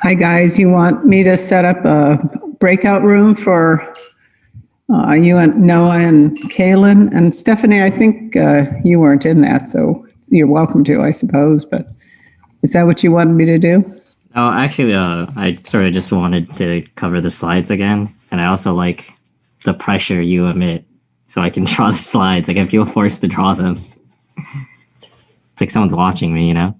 Hi, guys. You want me to set up a breakout room for you and Noah and Kaylin? And Stephanie, I think you weren't in that, so you're welcome to, I suppose. But is that what you wanted me to do? Oh, actually, I sort of just wanted to cover the slides again. And I also like the pressure you emit so I can draw the slides. Like I feel forced to draw them. It's like someone's watching me, you know?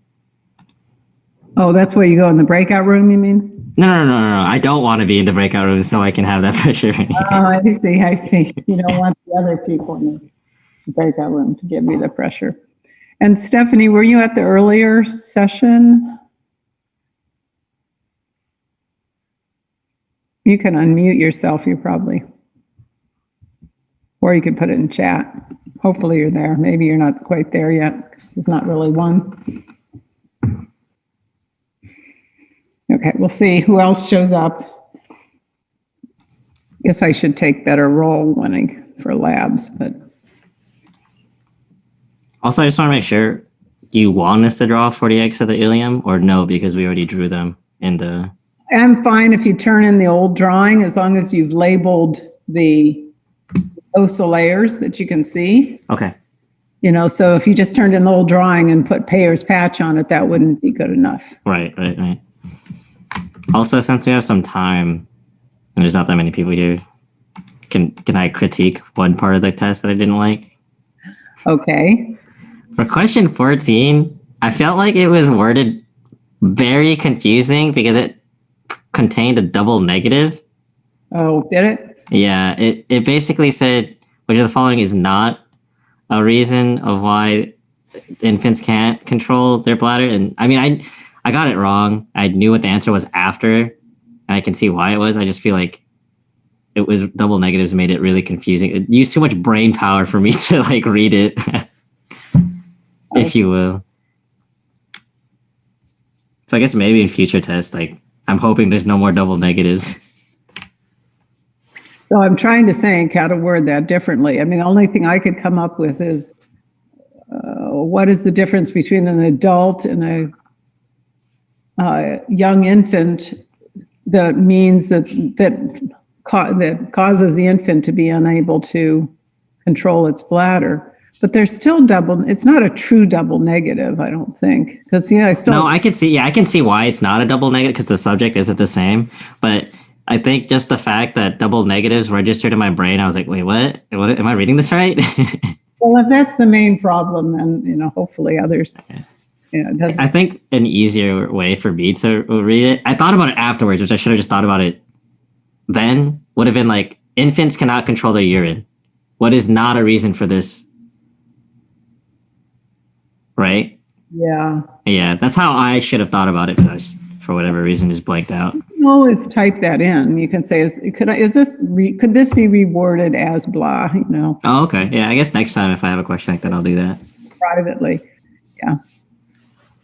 Oh, that's where you go in the breakout room, you mean? No. I don't want to be in the breakout room so I can have that pressure. Oh, I see. You don't want the other people in the breakout room to give me the pressure. And Stephanie, were you at the earlier session? You can unmute yourself, you probably. Or you can put it in chat. Hopefully you're there. Maybe you're not quite there yet. This is not really one. Okay, we'll see who else shows up. Guess I should take better roll for labs, but. Also, I just want to make sure, do you want us to draw 40x of the ilium or no, because we already drew them in the... I'm fine if you turn in the old drawing, as long as you've labeled the OSA layers that you can see. Okay. You know, so if you just turned in the old drawing and put Payer's patch on it, that wouldn't be good enough. Right. Also, since we have some time and there's not that many people here, can I critique one part of the test that I didn't like? Okay. For question 14, I felt like it was worded very confusing because it contained a double negative. Oh, did it? Yeah, it basically said, which of the following is not a reason of why infants can't control their bladder. And I mean, I got it wrong. I knew what the answer was after, and I can see why it was. I just feel like it was double negatives made it really confusing. It used too much brain power for me to like read it, if you will. So I guess maybe in future tests, like I'm hoping there's no more double negatives. So I'm trying to think how to word that differently. I mean, the only thing I could come up with is what is the difference between an adult and a young infant that means that causes the infant to be unable to control its bladder. But there's still it's not a true double negative, I don't think. Because, No, I can see why it's not a double negative because the subject isn't the same. But I think just the fact that double negatives registered in my brain, I was like, wait, what am I reading this right? Well, if that's the main problem, then, hopefully others. Yeah, I think an easier way for me to read it, I thought about it afterwards, which I should have just thought about it then, would have been like, infants cannot control their urine. What is not a reason for this? Right? Yeah. Yeah, that's how I should have thought about it, but I just, for whatever reason, just blanked out. You can always type that in. You can say, could this be reworded as blah, Oh, okay. Yeah, I guess next time if I have a question like that, I'll do that. Privately. Yeah.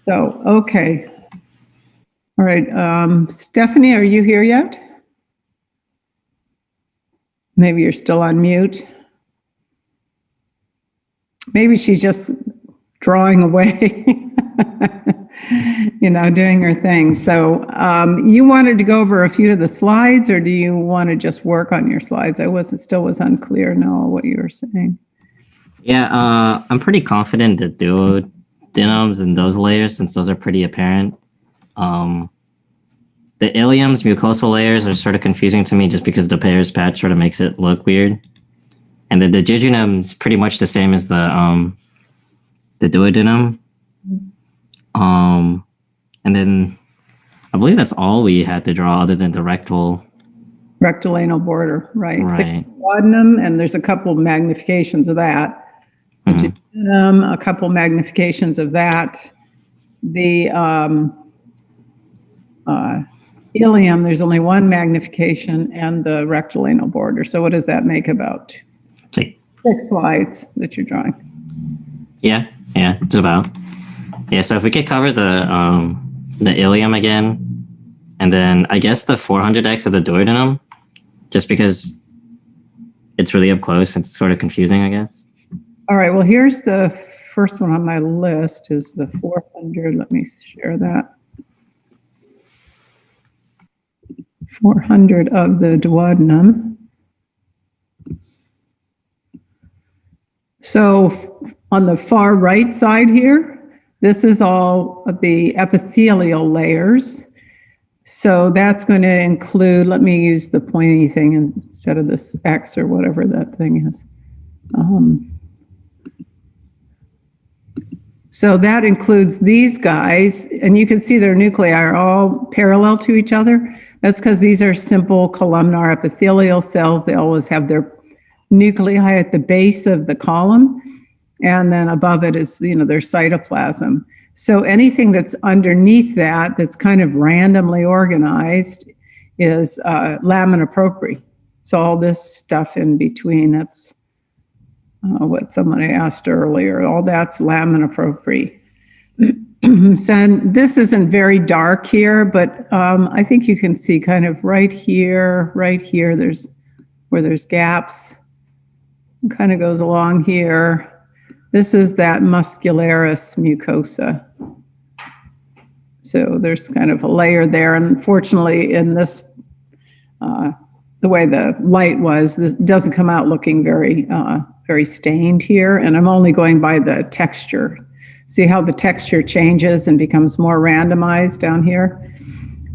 So, okay. All right. Stephanie, are you here yet? Maybe you're still on mute. Maybe she's just drawing away, doing her thing. So you wanted to go over a few of the slides, or do you want to just work on your slides? Still was unclear, Noah, what you were saying. Yeah, I'm pretty confident that duodenums and those layers, since those are pretty apparent. The ilium's mucosal layers are sort of confusing to me just because the Payer's patch sort of makes it look weird. And the jejunum's pretty much the same as the duodenum. And then I believe that's all we had to draw other than the rectal anal border, right? Right. Duodenum, and there's a couple of magnifications of that. Mm-hmm. A couple magnifications of that. The ilium, there's only one magnification, and the rectal anal border. So what does that make about 6 slides that you're drawing? Yeah, it's about. Yeah, so if we could cover the ilium again, and then I guess the 400x of the duodenum, just because it's really up close, it's sort of confusing, I guess. All right, well, here's the first one on my list is the 400. Let me share that. 400 of the duodenum. So on the far right side here, this is all of the epithelial layers. So that's going to include, let me use the pointy thing instead of this X or whatever that thing is. So that includes these guys, and you can see their nuclei are all parallel to each other. That's because these are simple columnar epithelial cells. They always have their nuclei at the base of the column, and then above it is, their cytoplasm. So anything that's underneath that, that's kind of randomly organized, is lamina propria. So all this stuff in between, that's what somebody asked earlier, all that's lamina propria. So this isn't very dark here, but I think you can see kind of right here, there's where there's gaps. It kind of goes along here. This is that muscularis mucosa. So there's kind of a layer there. Unfortunately, in this, the way the light was, this doesn't come out looking very stained here. And I'm only going by the texture. See how the texture changes and becomes more randomized down here?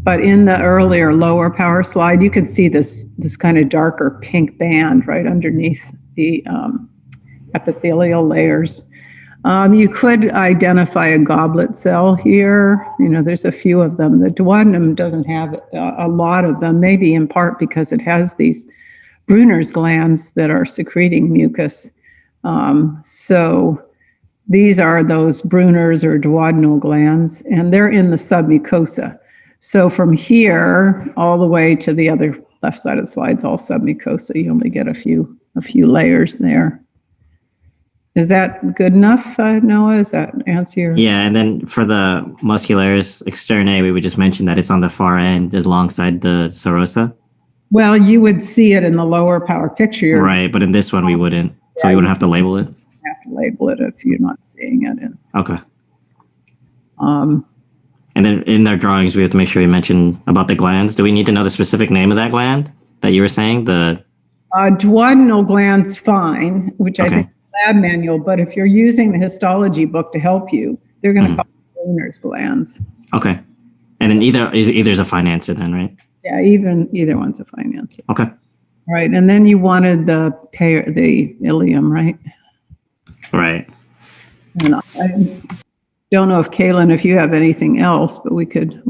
But in the earlier lower power slide, you can see this kind of darker pink band right underneath the epithelial layers. You could identify a goblet cell here. There's a few of them. The duodenum doesn't have a lot of them, maybe in part because it has these Brunner's glands that are secreting mucus. So these are those Brunner's or duodenal glands, and they're in the submucosa. So from here all the way to the other left side of the slide is all submucosa. You only get a few layers there. Is that good enough, Noah? Does that answer your? Yeah, and then for the muscularis externae, we would just mention that it's on the far end alongside the serosa. Well, you would see it in the lower power picture. Right, but in this one we wouldn't. So we wouldn't have to label it. You have to label it if you're not seeing it. Okay. And then in their drawings, we have to make sure we mention about the glands. Do we need to know the specific name of that gland that you were saying? The duodenal gland's fine, which I Okay. think is the lab manual, but if you're using the histology book to help you, they're going to call it Brunner's glands. Okay. And then either's a fine answer then, right? Yeah, either one's a fine answer. Okay. Right, and then you wanted the ileum, right? Right. And I don't know if Kaylin, if you have anything else, but we could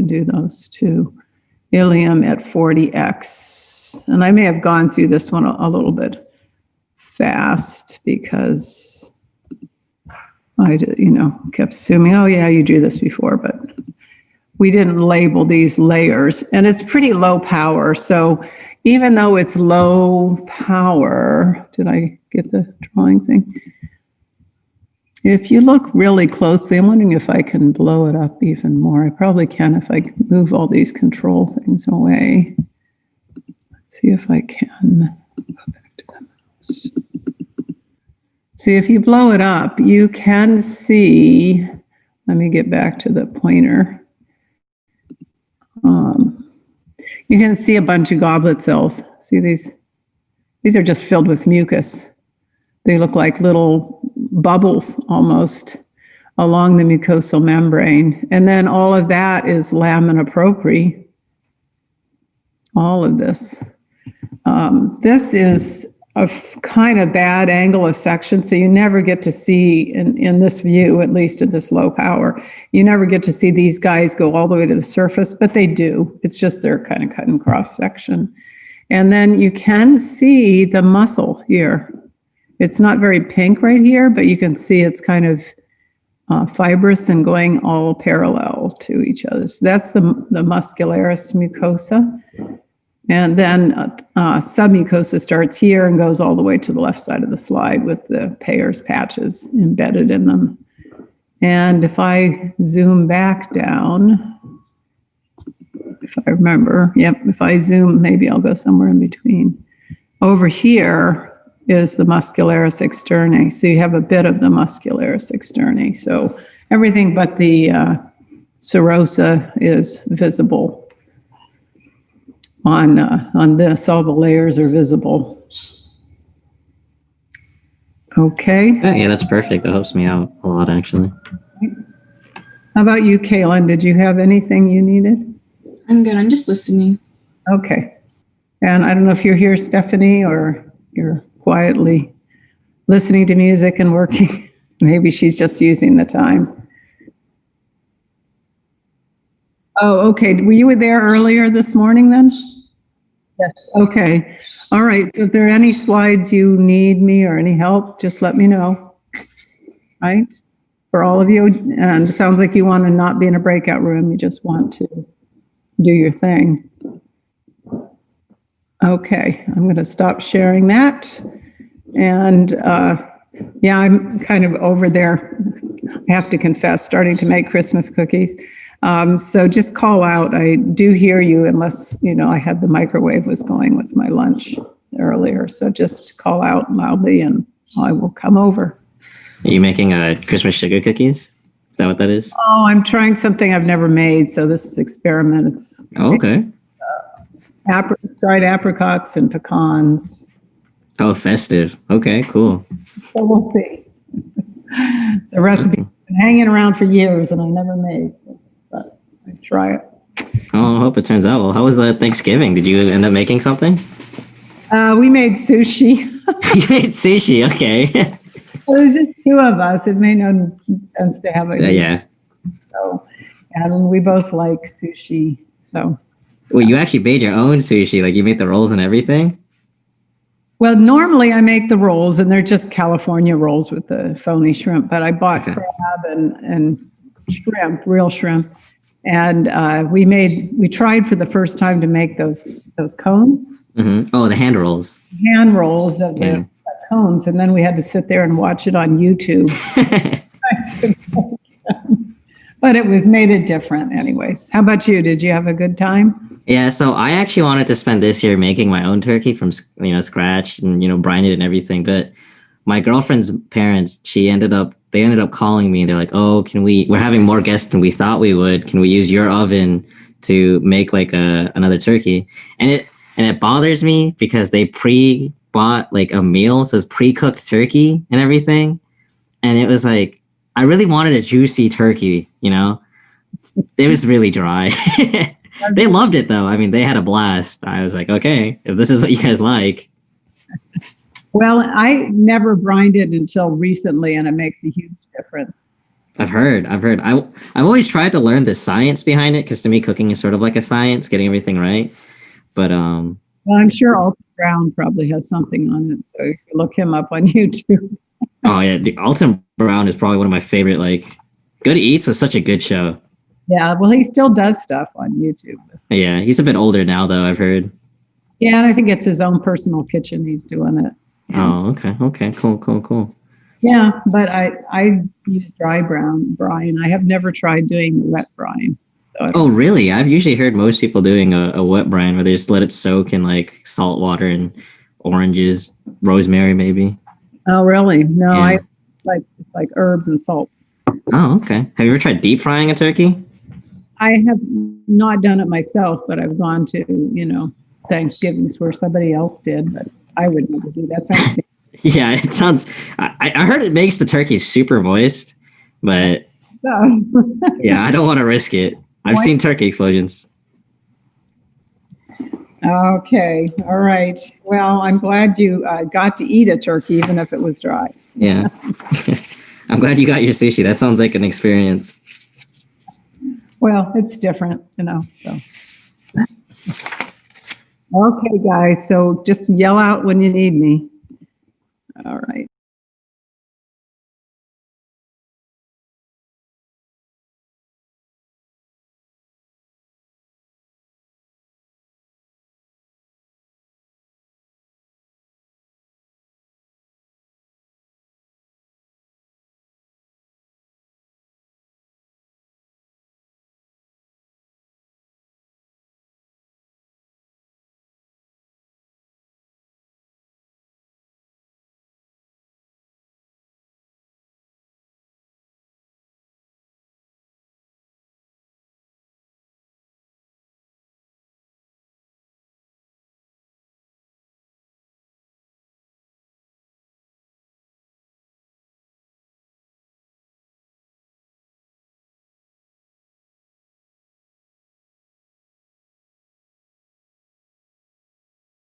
do those too. Ileum at 40x, and I may have gone through this one a little bit fast because I, kept assuming, oh yeah, you drew this before, but we didn't label these layers, and it's pretty low power. So even though it's low power, did I get the drawing thing? If you look really closely, I'm wondering if I can blow it up even more. I probably can if I move all these control things away. Let's see if I can. Go back to the mouse. See, if you blow it up, you can see, let me get back to the pointer. You can see a bunch of goblet cells. See these? These are just filled with mucus. They look like little bubbles almost along the mucosal membrane. And then all of that is lamina propria. All of this. This is a kind of bad angle of section, so you never get to see, in this view, at least at this low power, you never get to see these guys go all the way to the surface, but they do. It's just they're kind of cut and cross section. And then you can see the muscle here. It's not very pink right here, but you can see it's kind of fibrous and going all parallel to each other. So that's the muscularis mucosa. And then submucosa starts here and goes all the way to the left side of the slide with the Peyer's patches embedded in them. And if I zoom back down, if I remember, if I zoom, maybe I'll go somewhere in between. Over here is the muscularis externae. So you have a bit of the muscularis externae. So everything but the serosa is visible. on this. All the layers are visible. Okay. Yeah, that's perfect. That helps me out a lot, actually. How about you, Kaylin? Did you have anything you needed? I'm good. I'm just listening. Okay. And I don't know if you're here, Stephanie, or you're quietly listening to music and working. Maybe she's just using the time. Oh, okay. Were you there earlier this morning then? Yes. Okay. All right. So if there are any slides you need me or any help, just let me know. Right? For all of you. And it sounds like you want to not be in a breakout room. You just want to do your thing. Okay. I'm going to stop sharing that. And yeah, I'm kind of over there. I have to confess, starting to make Christmas cookies. So just call out. I do hear you unless, I had the microwave was going with my lunch earlier. So just call out loudly and I will come over. Are you making Christmas sugar cookies? Is that what that is? Oh, I'm trying something I've never made. So this is experiment. It's okay. Dried apricots and pecans. Oh, festive. Okay, cool. So we'll see. The recipe has been hanging around for years and I never made it, but I try it. Oh, I hope it turns out well. How was Thanksgiving? Did you end up making something? We made sushi. You made sushi. Okay. It was just two of us. It made no sense to have a yeah. So, and we both like sushi. So. Well, you actually made your own sushi. Like you made the rolls and everything? Well, normally I make the rolls and they're just California rolls with the phony shrimp, but I bought crab and shrimp, real shrimp. And we tried for the first time to make those cones. Mm-hmm. Oh, the hand rolls. Hand rolls of the cones. And then we had to sit there and watch it on YouTube. But it made it different anyways. How about you? Did you have a good time? Yeah, so I actually wanted to spend this year making my own turkey from scratch and brine it and everything. But my girlfriend's parents, they ended up calling me. They're like, "Oh, we're having more guests than we thought we would. Can we use your oven to make like another turkey?" And it bothers me because they pre-bought like a meal, so it's pre-cooked turkey and everything. And it was like, I really wanted a juicy turkey, It was really dry. They loved it though. I mean, they had a blast. I was like, okay, if this is what you guys like. Well, I never brined it until recently, and it makes a huge difference. I've heard. I've always tried to learn the science behind it because to me, cooking is sort of like a science, getting everything right. But well, I'm sure Alton Brown probably has something on it, so you can look him up on YouTube. Oh yeah, Alton Brown is probably one of my favorite. Like, Good Eats was such a good show. Yeah, well, he still does stuff on YouTube. Yeah, he's a bit older now, though, I've heard. Yeah, and I think it's his own personal kitchen he's doing it. Oh, okay, cool. Yeah, but I use dry brine. I have never tried doing wet brine. Oh, really? I've usually heard most people doing a wet brine where they just let it soak in like salt water and oranges, rosemary, maybe. Oh, really? No, yeah. It's like herbs and salts. Oh, okay. Have you ever tried deep frying a turkey? I have not done it myself, but I've gone to, Thanksgivings where somebody else did, but I would never do that. Yeah, it sounds, I heard it makes the turkey super moist, but yeah, I don't want to risk it. I've seen turkey explosions. Okay. All right. Well, I'm glad you got to eat a turkey, even if it was dry. Yeah. I'm glad you got your sushi. That sounds like an experience. Well, it's different, so. Okay, guys. So just yell out when you need me. All right.